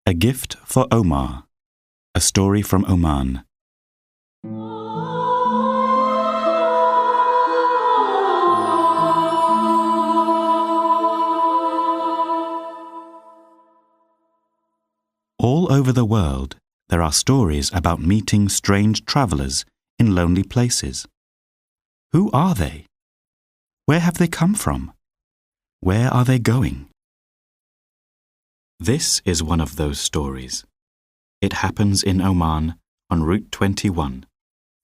A Gift for Omar, a story from Oman. All over the world, there are stories about meeting strange travelers in lonely places. Who are they? Where have they come from? Where are they going? This is one of those stories. It happens in Oman on Route 21,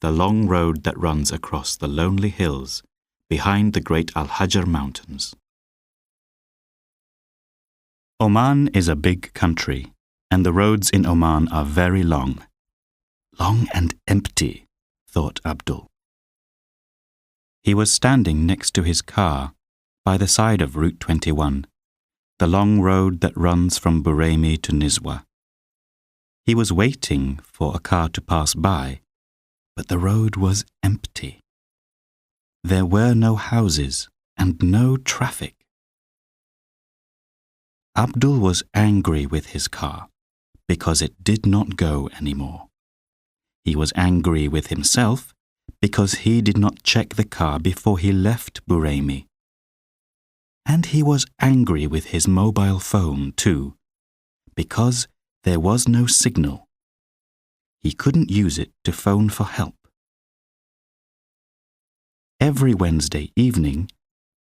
the long road that runs across the lonely hills behind the great Al-Hajar Mountains. Oman is a big country, and the roads in Oman are very long. Long and empty, thought Abdul. He was standing next to his car by the side of Route 21, the long road that runs from Buraymi to Nizwa. He was waiting for a car to pass by, but the road was empty. There were no houses and no traffic. Abdul was angry with his car because it did not go anymore. He was angry with himself because he did not check the car before he left Buraymi. And he was angry with his mobile phone too, because there was no signal. He couldn't use it to phone for help. Every Wednesday evening,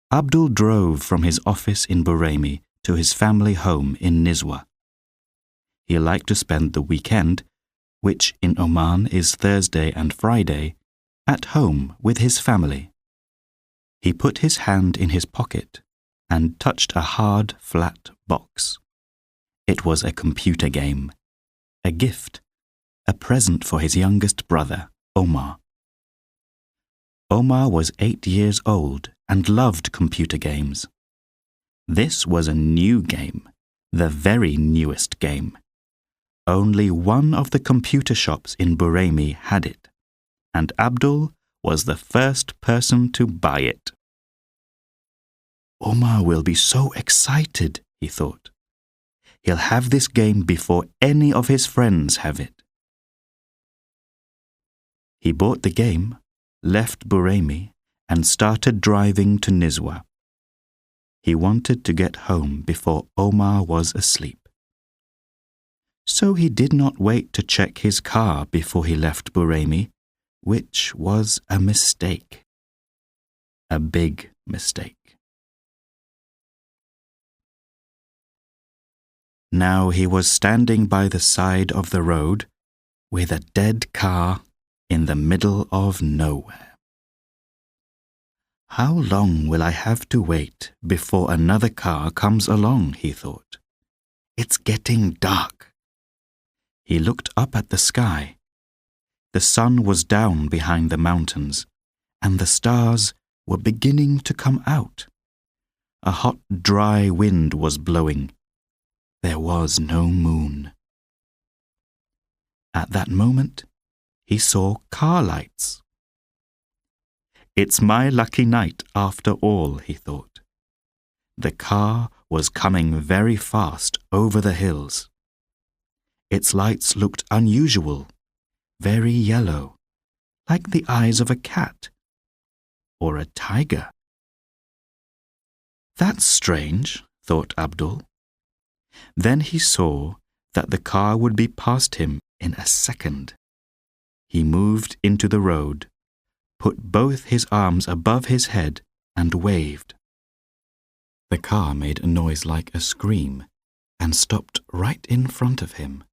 Abdul drove from his office in Buraymi to his family home in Nizwa. He liked to spend the weekend, which in Oman is Thursday and Friday, at home with his family. He put his hand in his pocket and touched a hard, flat box. It was a computer game, a gift, a present for his youngest brother, Omar. Omar was 8 years old and loved computer games. This was a new game, the very newest game. Only one of the computer shops in Buraymi had it, and Abdul was the first person to buy it. Omar will be so excited, he thought. He'll have this game before any of his friends have it. He bought the game, left Buraymi, and started driving to Nizwa. He wanted to get home before Omar was asleep. So he did not wait to check his car before he left Buraymi, which was a mistake. A big mistake. Now he was standing by the side of the road with a dead car in the middle of nowhere. How long will I have to wait before another car comes along, he thought. It's getting dark. He looked up at the sky. The sun was down behind the mountains, and the stars were beginning to come out. A hot, dry wind was blowing. There was no moon. At that moment, he saw car lights. It's my lucky night after all, he thought. The car was coming very fast over the hills. Its lights looked unusual, very yellow, like the eyes of a cat or a tiger. That's strange, thought Abdul. Then he saw that the car would be past him in a second. He moved into the road, put both his arms above his head and waved. The car made a noise like a scream and stopped right in front of him.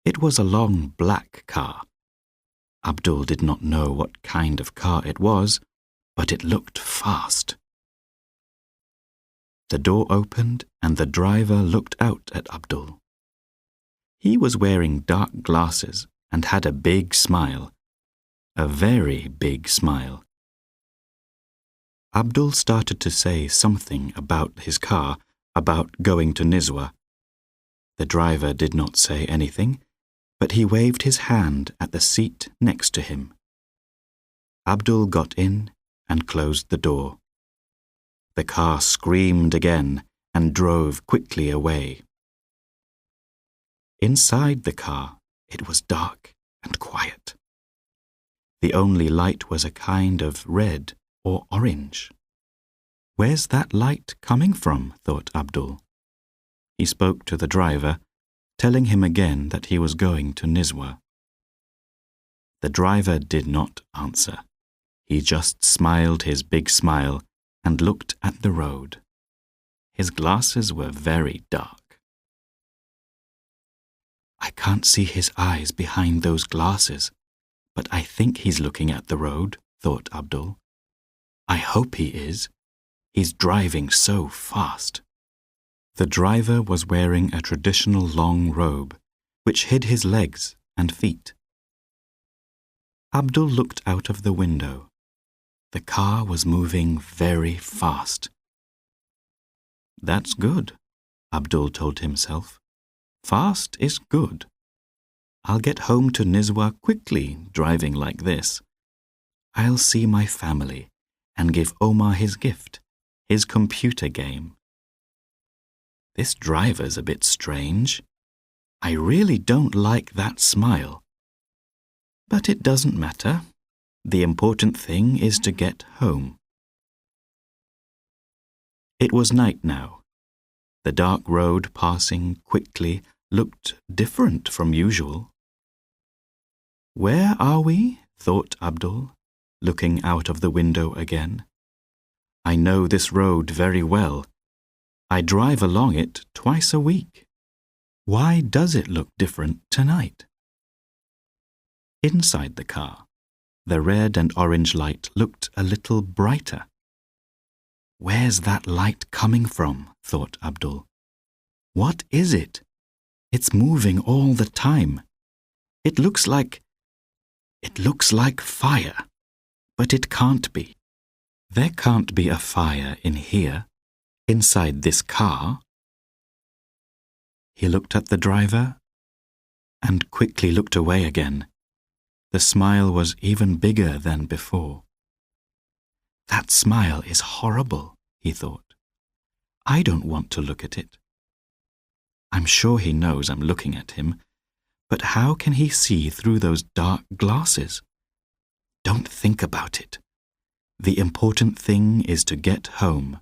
It was a long black car. Abdul did not know what kind of car it was, but it looked fast. The door opened and the driver looked out at Abdul. He was wearing dark glasses and had a big smile, a very big smile. Abdul started to say something about his car, about going to Nizwa. The driver did not say anything, but he waved his hand at the seat next to him. Abdul got in and closed the door. The car screamed again and drove quickly away. Inside the car, it was dark and quiet. The only light was a kind of red or orange. Where's that light coming from? Thought Abdul. He spoke to the driver, telling him again that he was going to Nizwa. The driver did not answer. He just smiled his big smile and looked at the road. His glasses were very dark. I can't see his eyes behind those glasses, but I think he's looking at the road, thought Abdul. I hope he is. He's driving so fast. The driver was wearing a traditional long robe, which hid his legs and feet. Abdul looked out of the window. The car was moving very fast. That's good, Abdul told himself. Fast is good. I'll get home to Nizwa quickly, driving like this. I'll see my family and give Omar his gift, his computer game. This driver's a bit strange. I really don't like that smile. But it doesn't matter. The important thing is to get home. It was night now. The dark road passing quickly looked different from usual. Where are we? Thought Abdul, looking out of the window again. I know this road very well. I drive along it twice a week. Why does it look different tonight? Inside the car, the red and orange light looked a little brighter. Where's that light coming from? Thought Abdul. What is it? It's moving all the time. It looks like fire, but it can't be. There can't be a fire in here, inside this car. He looked at the driver and quickly looked away again. The smile was even bigger than before. That smile is horrible, he thought. I don't want to look at it. I'm sure he knows I'm looking at him, but how can he see through those dark glasses? Don't think about it. The important thing is to get home.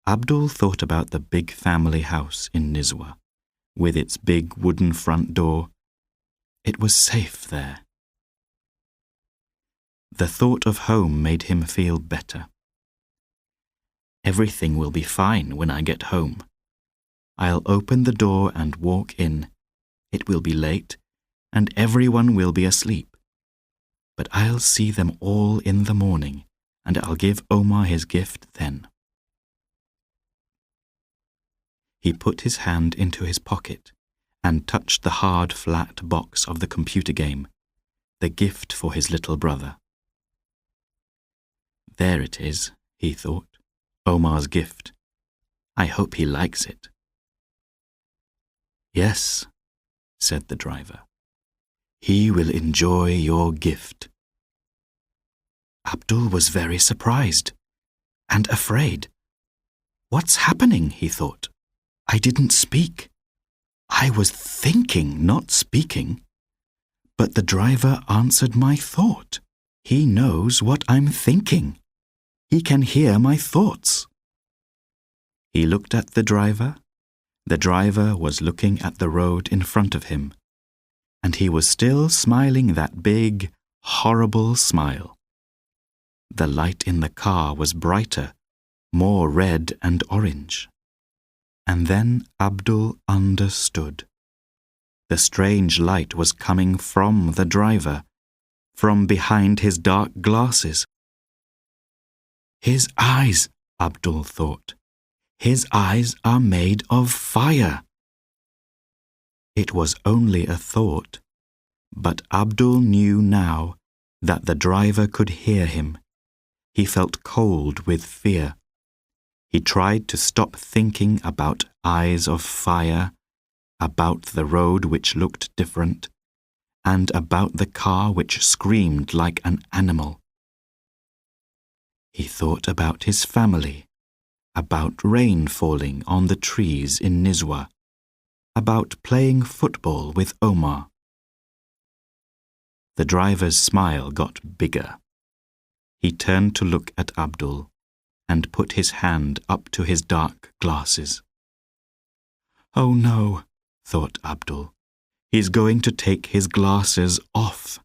Abdul thought about the big family house in Nizwa, with its big wooden front door. It was safe there. The thought of home made him feel better. Everything will be fine when I get home. I'll open the door and walk in. It will be late, and everyone will be asleep. But I'll see them all in the morning, and I'll give Omar his gift then. He put his hand into his pocket and touched the hard, flat box of the computer game, the gift for his little brother. There it is, he thought, Omar's gift. I hope he likes it. Yes, said the driver. He will enjoy your gift. Abdul was very surprised and afraid. What's happening, he thought. I didn't speak. I was thinking, not speaking. But the driver answered my thought. He knows what I'm thinking. He can hear my thoughts. He looked at the driver. The driver was looking at the road in front of him, and he was still smiling that big, horrible smile. The light in the car was brighter, more red and orange. And then Abdul understood. The strange light was coming from the driver, from behind his dark glasses. His eyes, Abdul thought. His eyes are made of fire. It was only a thought, but Abdul knew now that the driver could hear him. He felt cold with fear. He tried to stop thinking about eyes of fire, about the road which looked different, and about the car which screamed like an animal. He thought about his family, about rain falling on the trees in Nizwa, about playing football with Omar. The driver's smile got bigger. He turned to look at Abdul and put his hand up to his dark glasses. "Oh no," thought Abdul. "He's going to take his glasses off."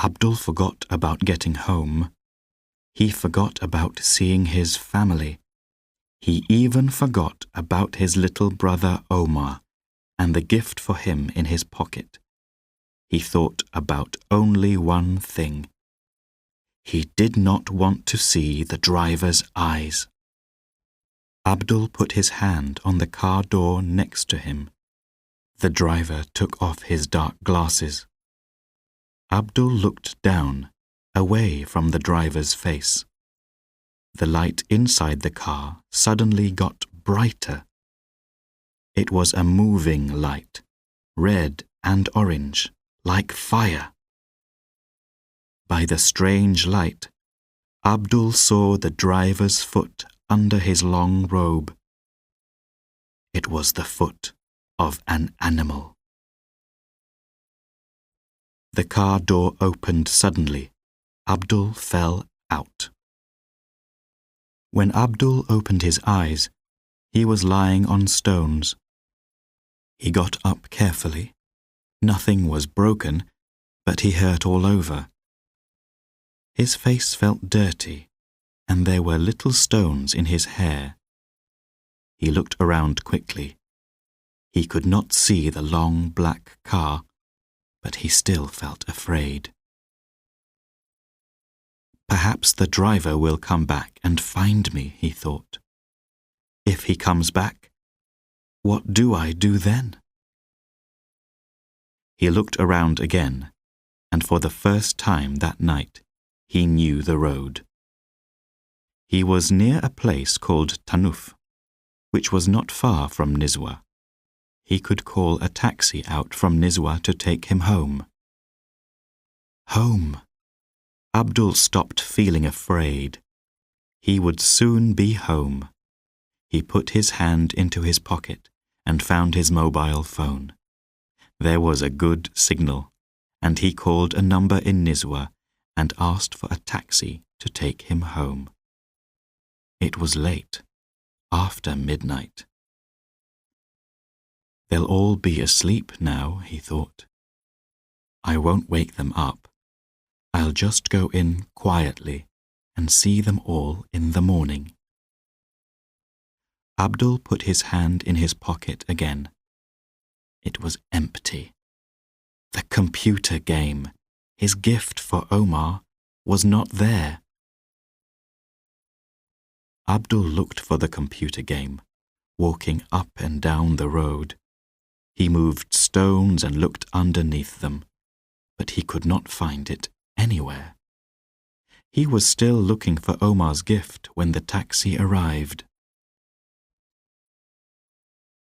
Abdul forgot about getting home. He forgot about seeing his family. He even forgot about his little brother Omar and the gift for him in his pocket. He thought about only one thing. He did not want to see the driver's eyes. Abdul put his hand on the car door next to him. The driver took off his dark glasses. Abdul looked down, away from the driver's face. The light inside the car suddenly got brighter. It was a moving light, red and orange, like fire. By the strange light, Abdul saw the driver's foot under his long robe. It was the foot of an animal. The car door opened suddenly. Abdul fell out. When Abdul opened his eyes, he was lying on stones. He got up carefully. Nothing was broken, but he hurt all over. His face felt dirty, and there were little stones in his hair. He looked around quickly. He could not see the long black car, but he still felt afraid. "Perhaps the driver will come back and find me," he thought. "If he comes back, what do I do then?" He looked around again, and for the first time that night, he knew the road. He was near a place called Tanuf, which was not far from Nizwa. He could call a taxi out from Nizwa to take him home. Home! Abdul stopped feeling afraid. He would soon be home. He put his hand into his pocket and found his mobile phone. There was a good signal, and he called a number in Nizwa and asked for a taxi to take him home. It was late, after midnight. "They'll all be asleep now," he thought. "I won't wake them up. I'll just go in quietly and see them all in the morning." Abdul put his hand in his pocket again. It was empty. The computer game, his gift for Omar, was not there. Abdul looked for the computer game, walking up and down the road. He moved stones and looked underneath them, but he could not find it anywhere. He was still looking for Omar's gift when the taxi arrived.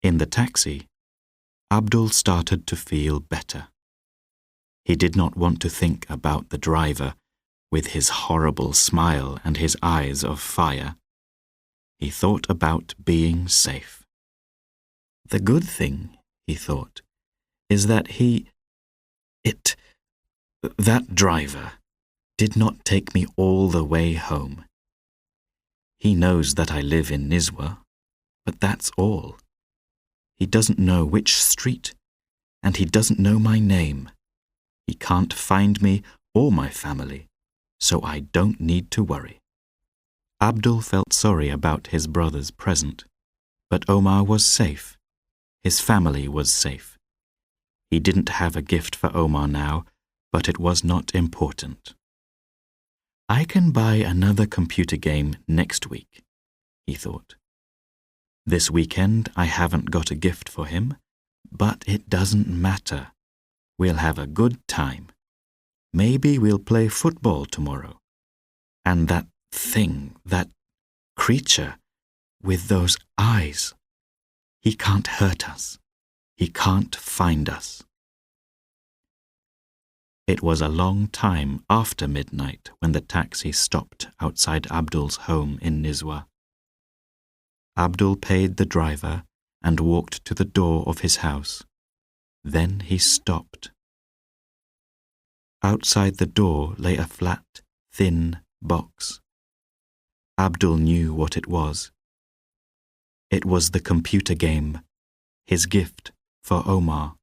In the taxi, Abdul started to feel better. He did not want to think about the driver with his horrible smile and his eyes of fire. He thought about being safe. The good thing, he thought, is that that driver did not take me all the way home. He knows that I live in Nizwa, but that's all. He doesn't know which street, and he doesn't know my name. He can't find me or my family, so I don't need to worry. Abdul felt sorry about his brother's present, but Omar was safe. His family was safe. He didn't have a gift for Omar now, but it was not important. "I can buy another computer game next week," he thought. "This weekend I haven't got a gift for him, but it doesn't matter. We'll have a good time. Maybe we'll play football tomorrow. And that thing, that creature with those eyes, he can't hurt us. He can't find us." It was a long time after midnight when the taxi stopped outside Abdul's home in Nizwa. Abdul paid the driver and walked to the door of his house. Then he stopped. Outside the door lay a flat, thin box. Abdul knew what it was. It was the computer game, his gift for Omar.